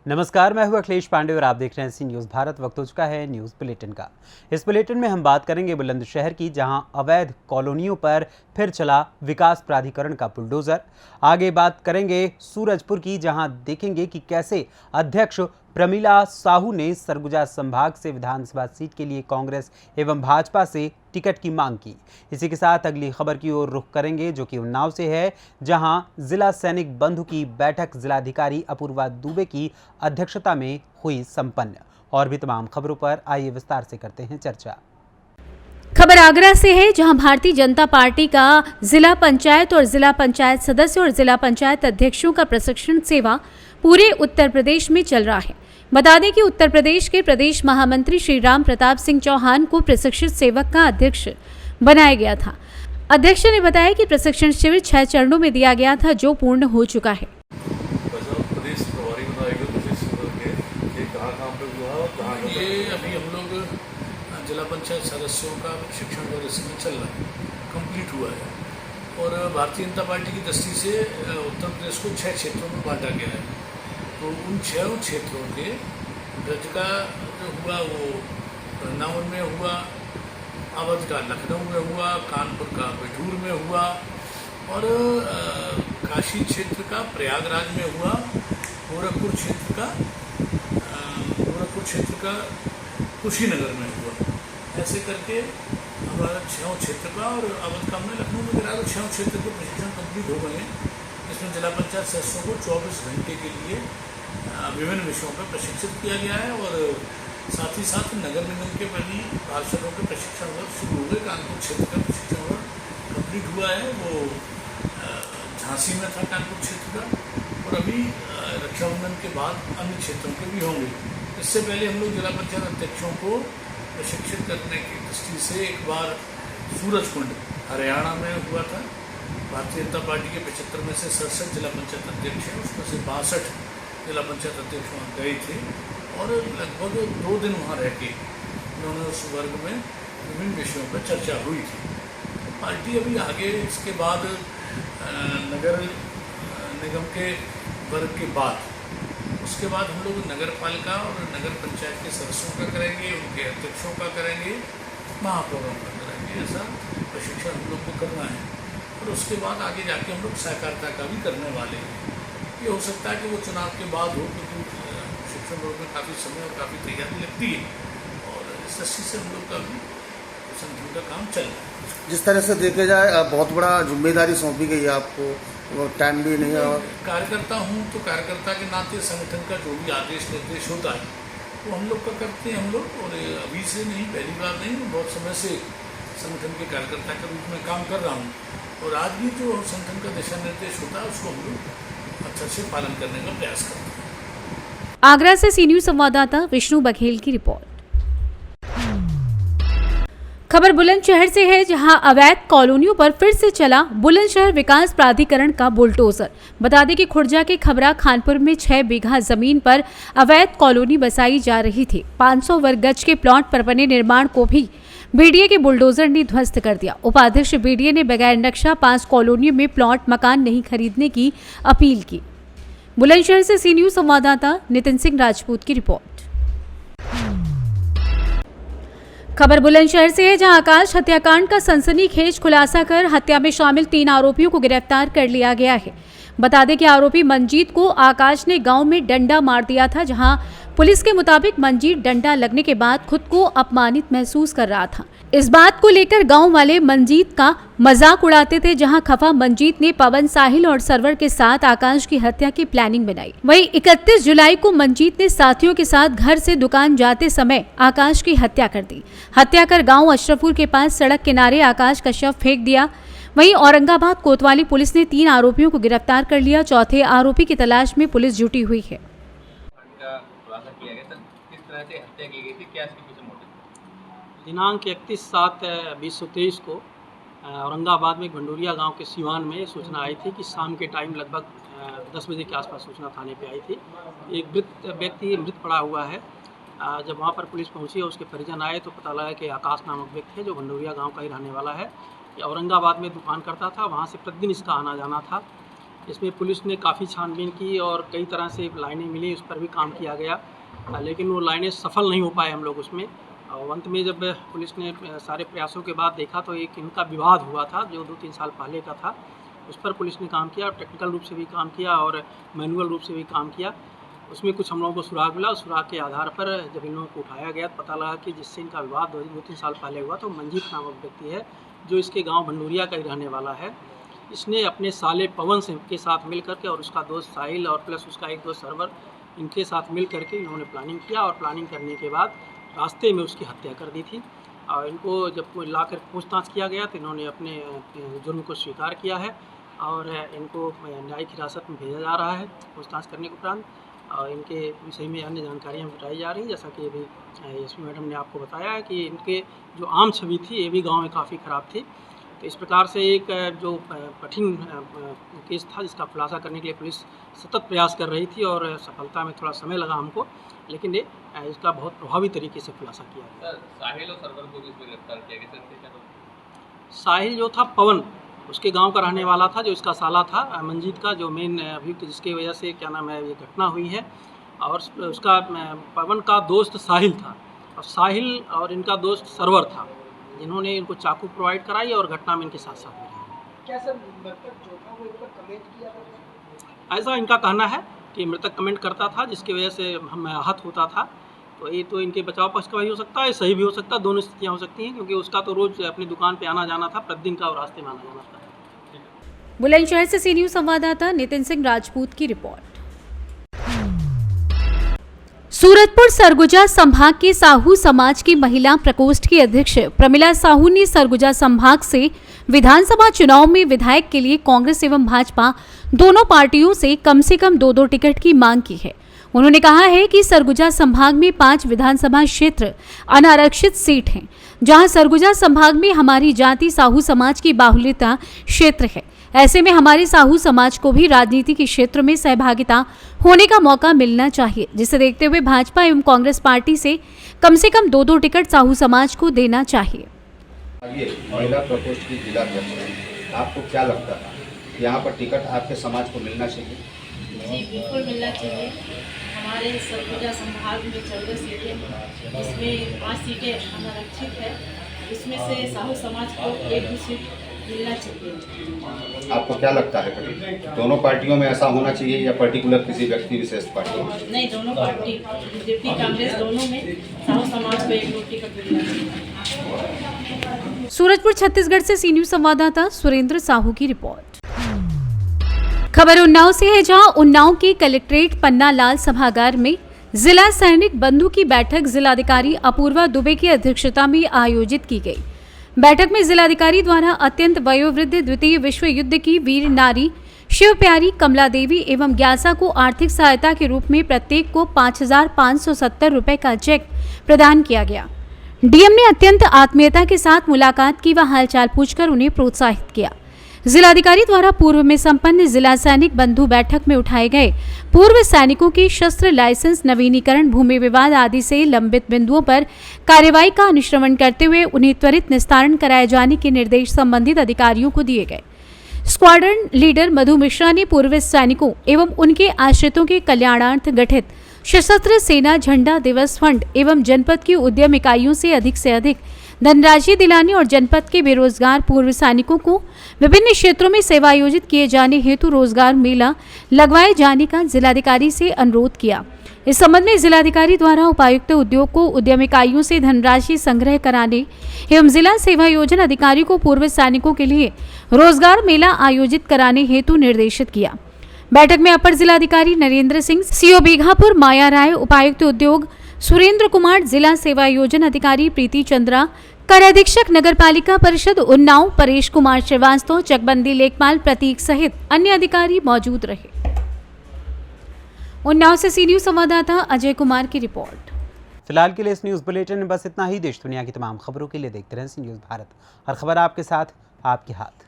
नमस्कार, मैं हूं अखिलेश पांडे और आप देख रहे हैं सी न्यूज़ भारत। वक्त हो चुका है न्यूज़ बुलेटिन का। इस बुलेटिन में हम बात करेंगे बुलंदशहर की, जहां अवैध कॉलोनियों पर फिर चला विकास प्राधिकरण का बुलडोजर। आगे बात करेंगे सूरजपुर की, जहां देखेंगे कि कैसे अध्यक्ष प्रमिला साहू ने सरगुजा संभाग से विधानसभा सीट के लिए कांग्रेस एवं भाजपा से टिकट की मांग की। इसी के साथ अगली खबर की ओर रुख करेंगे, जो कि उन्नाव से है, जहां जिला सैनिक बंधु की बैठक जिलाधिकारी अपूर्वा दुबे की अध्यक्षता में हुई संपन्न। और भी तमाम खबरों पर आइए विस्तार से करते हैं चर्चा। खबर आगरा से है, जहां भारतीय जनता पार्टी का जिला पंचायत और जिला पंचायत सदस्य और जिला पंचायत अध्यक्षों का प्रशिक्षण सेवा पूरे उत्तर प्रदेश में चल रहा है। बता दें कि उत्तर प्रदेश के प्रदेश महामंत्री श्री राम प्रताप सिंह चौहान को प्रशिक्षित सेवक का अध्यक्ष बनाया गया था। अध्यक्ष ने बताया कि प्रशिक्षण शिविर 6 चरणों में दिया गया था, जो पूर्ण हो चुका है। ये अभी हम लोग जिला पंचायत सदस्यों का प्रशिक्षण और इसमें चल रहा है, कंप्लीट हुआ है। और भारतीय जनता पार्टी की दृष्टि से उत्तर प्रदेश को 6 क्षेत्रों में बांटा गया है। तो उन 6 क्षेत्रों के ब्रज का जो हुआ वो वृंदावन में हुआ, अवध का लखनऊ में हुआ, कानपुर का बिठूर में हुआ और काशी क्षेत्र का प्रयागराज में हुआ, गोरखपुर क्षेत्र का कुशीनगर में हुआ। ऐसे करके हमारा 6 क्षेत्र का और अवध का हमने लखनऊ में करा, तो 6 क्षेत्र के प्रशिक्षण कंप्लीट हो गए हैं। इसमें जिला पंचायत सदस्यों को 24 घंटे के लिए विभिन्न विषयों पर प्रशिक्षित किया गया है। और साथ ही साथ नगर निगम के बनी पार्षदों के प्रशिक्षण वर्ग शुरू हो गए। कानपुर क्षेत्र का प्रशिक्षण वर्ग कंप्लीट हुआ है, वो झांसी में था कानपुर क्षेत्र का, और अभी रक्षाबंधन के बाद अन्य क्षेत्रों के भी होंगे। इससे पहले हम लोग जिला पंचायत अध्यक्षों को प्रशिक्षित करने की दृष्टि से एक बार सूरजकुंड हरियाणा में हुआ था। भारतीय जनता पार्टी के 75 में से 67 जिला पंचायत अध्यक्ष हैं, उसमें से 62 जिला पंचायत अध्यक्ष वहाँ गए थे और लगभग 2 दिन वहाँ रह के उन्होंने उस वर्ग में विभिन्न विषयों पर चर्चा हुई थी। तो पार्टी अभी आगे इसके बाद नगर निगम के वर्ग के बाद उसके बाद हम लोग नगर पालिका और नगर पंचायत के सदस्यों का करेंगे, उनके अध्यक्षों का करेंगे, महापौरों का करेंगे। ऐसा प्रशिक्षण हम लोग को करना है। और उसके बाद आगे जाके हम लोग सहकारिता का भी करने वाले हैं। ये हो सकता है कि वो चुनाव के बाद हो, क्योंकि प्रशिक्षण वर्ग में काफ़ी समय और काफ़ी तैयारी लगती है। और इस दृष्टि से हम लोग का भी संगठन का काम चल रहा है। जिस तरह से देखे जाए बहुत बड़ा जिम्मेदारी सौंपी गई है आपको, वो टाइम भी नहीं है। और कार्यकर्ता हूँ तो कार्यकर्ता के नाते संगठन का जो भी आदेश निर्देश होता है वो हम लोग का करते हैं हम लोग। और अभी से नहीं, पहली बार नहीं, बहुत समय से संगठन के कार्यकर्ता के रूप में काम कर रहा हूँ। और आज भी जो संगठन का दिशा निर्देश होता है उसको हम लोग अच्छा से पालन करने का प्रयास करते हैं। आगरा से सी न्यूज़ संवाददाता विष्णु बघेल की रिपोर्ट। खबर बुलंदशहर से है, जहां अवैध कॉलोनियों पर फिर से चला बुलंदशहर विकास प्राधिकरण का बुलडोजर। बता दें कि खुर्जा के खबरा खानपुर में 6 बीघा जमीन पर अवैध कॉलोनी बसाई जा रही थी। 500 वर्ग गज के प्लॉट पर बने निर्माण को भी बीडीए के बुलडोजर ने ध्वस्त कर दिया। उपाध्यक्ष बीडीए ने बगैर नक्शा 5 कॉलोनियों में प्लॉट मकान नहीं खरीदने की अपील की। बुलंदशहर से सी न्यूज़ संवाददाता नितिन सिंह राजपूत की रिपोर्ट। खबर बुलंदशहर से है, जहां आकाश हत्याकांड का सनसनीखेज खुलासा कर हत्या में शामिल 3 आरोपियों को गिरफ्तार कर लिया गया है। बता दें कि आरोपी मंजीत को आकाश ने गांव में डंडा मार दिया था, जहां पुलिस के मुताबिक मंजीत डंडा लगने के बाद खुद को अपमानित महसूस कर रहा था। इस बात को लेकर गांव वाले मंजीत का मजाक उड़ाते थे, जहां खफा मंजीत ने पवन, साहिल और सरवर के साथ आकाश की हत्या की प्लानिंग बनाई। वहीं 31 जुलाई को मंजीत ने साथियों के साथ घर से दुकान जाते समय आकाश की हत्या कर दी। हत्या कर गाँव अशरफपुर के पास सड़क किनारे आकाश का शव फेंक दिया। वहीं औरंगाबाद कोतवाली पुलिस ने 3 आरोपियों को गिरफ्तार कर लिया। चौथे आरोपी की तलाश में पुलिस जुटी हुई है। दिनांक 31/7/2023 को औरंगाबाद में गंडोरिया गांव के सिवान में सूचना आई थी कि शाम के टाइम लगभग 10 बजे के आसपास सूचना थाने पे आई थी। एक व्यक्ति मृत पड़ा हुआ है। जब वहां पर पुलिस पहुंची और उसके परिजन आए तो पता लगा कि आकाश नामक व्यक्ति है, जो गंडोरिया गांव का ही रहने वाला है। औरंगाबाद में दुकान करता था, वहाँ से प्रतिदिन इसका आना जाना था। इसमें पुलिस ने काफ़ी छानबीन की और कई तरह से लाइनें मिली, उस पर भी काम किया गया, लेकिन वो लाइनें सफल नहीं हो पाए हम लोग उसमें। और अंत में जब पुलिस ने सारे प्रयासों के बाद देखा तो एक इनका विवाद हुआ था जो 2-3 साल पहले का था, उस पर पुलिस ने काम किया, टेक्निकल रूप से भी काम किया और मैनुअल रूप से भी काम किया। उसमें कुछ हम लोगों को सुराग मिला, उस सुराग के आधार पर जब इन लोगों को उठाया गया तो पता लगा कि जिससे इनका विवाद 2-3 साल पहले हुआ तो मंजीत नामक व्यक्ति है जो इसके गांव भंडूरिया का ही रहने वाला है। इसने अपने साले पवन से के साथ मिल करके और उसका दोस्त साहिल और प्लस उसका एक दोस्त सरवर, इनके साथ मिल करके इन्होंने प्लानिंग किया और प्लानिंग करने के बाद रास्ते में उसकी हत्या कर दी थी। और इनको जब ला कर पूछताछ किया गया तो इन्होंने अपने जुर्म को स्वीकार किया है और इनको न्यायिक हिरासत में भेजा जा रहा है पूछताछ करने के उपरांत। और इनके विषय में अन्य जानकारियाँ जुटाई जा रही हैं, जैसा कि अभी एसपी मैडम ने आपको बताया है कि इनके जो आम छवि थी ये भी गाँव में काफ़ी ख़राब थी। तो इस प्रकार से एक जो कठिन केस था जिसका खुलासा करने के लिए पुलिस सतत प्रयास कर रही थी और सफलता में थोड़ा समय लगा हमको, लेकिन ये इसका बहुत प्रभावी तरीके से खुलासा किया गया। साहिल और सरवर को इसमें गिरफ्तार किया गया। साहिल जो था पवन उसके गांव का रहने वाला था, जो इसका साला था मंजीत का, जो मेन अभियुक्त जिसकी वजह से क्या नाम है ये घटना हुई है। और उसका पवन का दोस्त साहिल था और साहिल और इनका दोस्त सरवर था जिन्होंने इनको चाकू प्रोवाइड कराई और घटना में इनके साथ साथ में रहे। क्या सर मृतक जो था वो एक बार कमेंट किया था? ऐसा इनका कहना है कि मृतक कमेंट करता था जिसकी वजह से हम आहत होता था। तो ये तो इनके बचाव पक्ष का भी हो सकता है, सही भी हो सकता है, दोनों स्थितियाँ हो सकती हैं क्योंकि उसका तो रोज़ अपनी दुकान पे आना जाना था, प्रतिदिन का और रास्ते में आना जाना था। बुलंदशहर से सी न्यूज़ संवाददाता नितिन सिंह राजपूत की रिपोर्ट। सूरजपुर सरगुजा संभाग के साहू समाज की महिला प्रकोष्ठ की अध्यक्ष प्रमिला साहू ने सरगुजा संभाग से विधानसभा चुनाव में विधायक के लिए कांग्रेस एवं भाजपा दोनों पार्टियों से कम 2 टिकट की मांग की है। उन्होंने कहा है कि सरगुजा संभाग में 5 विधानसभा क्षेत्र अनारक्षित सीट हैं, जहां सरगुजा संभाग में हमारी जाति साहू समाज की बाहुल्यता क्षेत्र है। ऐसे में हमारे साहू समाज को भी राजनीति के क्षेत्र में सहभागिता होने का मौका मिलना चाहिए, जिसे देखते हुए भाजपा एवं कांग्रेस पार्टी से कम 2 टिकट साहू समाज को देना चाहिए। ये महिला प्रकोष्ठ की जिला अध्यक्ष है, आपको क्या लगता है यहाँ पर टिकट आपके समाज को मिलना चाहिए? जी बिल्कुल मिलना चाहिए। हमारे सरगुजा संभाग में 14 सीटें, इसमें 5 सीटें अनारक्षित है, इसमें से साहू समाज को 1 सीट मिलना चाहिए। आपको क्या लगता है दोनों पार्टियों में ऐसा होना चाहिए या पर्टिकुलर किसी व्यक्ति विशेष पार्टी में? नहीं, दोनों पार्टी बीजेपी कांग्रेस दोनों में साहू समाज को 1 टिकट मिलना चाहिए। सूरजपुर छत्तीसगढ़ से सी न्यूज़ संवाददाता सुरेंद्र साहू की रिपोर्ट। खबर उन्नाव से है, जहां उन्नाव के कलेक्ट्रेट पन्ना लाल सभागार में जिला सैनिक बंधु की बैठक जिलाधिकारी अपूर्वा दुबे की अध्यक्षता में आयोजित की गई। बैठक में जिलाधिकारी द्वारा अत्यंत वयोवृद्ध द्वितीय विश्व युद्ध की वीर नारी शिव प्यारी कमला देवी एवं ग्यासा को आर्थिक सहायता के रूप में प्रत्येक को 5,570 रुपए का चेक प्रदान किया गया। डीएम ने अत्यंत आत्मीयता के साथ मुलाकात की व हालचाल पूछकर उन्हें प्रोत्साहित किया। जिलाधिकारी द्वारा पूर्व में संपन्न जिला सैनिक बंधु बैठक में उठाए गए पूर्व सैनिकों के शस्त्र लाइसेंस नवीनीकरण, भूमि विवाद आदि से लंबित बिंदुओं पर कार्रवाई का अनुश्रवण करते हुए उन्हें त्वरित निस्तारण कराए जाने के निर्देश संबंधित अधिकारियों को दिए गए। स्क्वाड्रन लीडर मधु मिश्रा ने पूर्व सैनिकों एवं उनके आश्रितों के कल्याणार्थ गठित सशस्त्र सेना झंडा दिवस फंड एवं जनपद की उद्यम इकाइयों से अधिक धनराशि दिलाने और जनपद के बेरोजगार पूर्व सैनिकों को विभिन्न क्षेत्रों में सेवायोजित किए जाने हेतु रोजगार मेला लगवाए जाने का जिलाधिकारी से अनुरोध किया। इस संबंध में जिलाधिकारी द्वारा उपायुक्त उद्योग को उद्यम इकाइयों से धनराशि संग्रह कराने एवं जिला सेवायोजन अधिकारी को पूर्व सैनिकों के लिए रोजगार मेला आयोजित कराने हेतु निर्देशित किया। बैठक में अपर जिलाधिकारी नरेंद्र सिंह, सीओ बीघापुर माया राय, उपायुक्त उद्योग सुरेंद्र कुमार, जिला सेवायोजन अधिकारी प्रीति चंद्रा, कर अधीक्षक नगरपालिका परिषद उन्नाव परेश कुमार श्रीवास्तव, चकबंदी लेखपाल प्रतीक सहित अन्य अधिकारी मौजूद रहे। उन्नाव से सी न्यूज़ संवाददाता अजय कुमार की रिपोर्ट। फिलहाल के लिए इस न्यूज़ बुलेटिन में बस इतना ही। देश दुनिया की तमाम खबरों के लिए देखते रहें सी न्यूज़ भारत। हर खबर आपके साथ, आपके हाथ।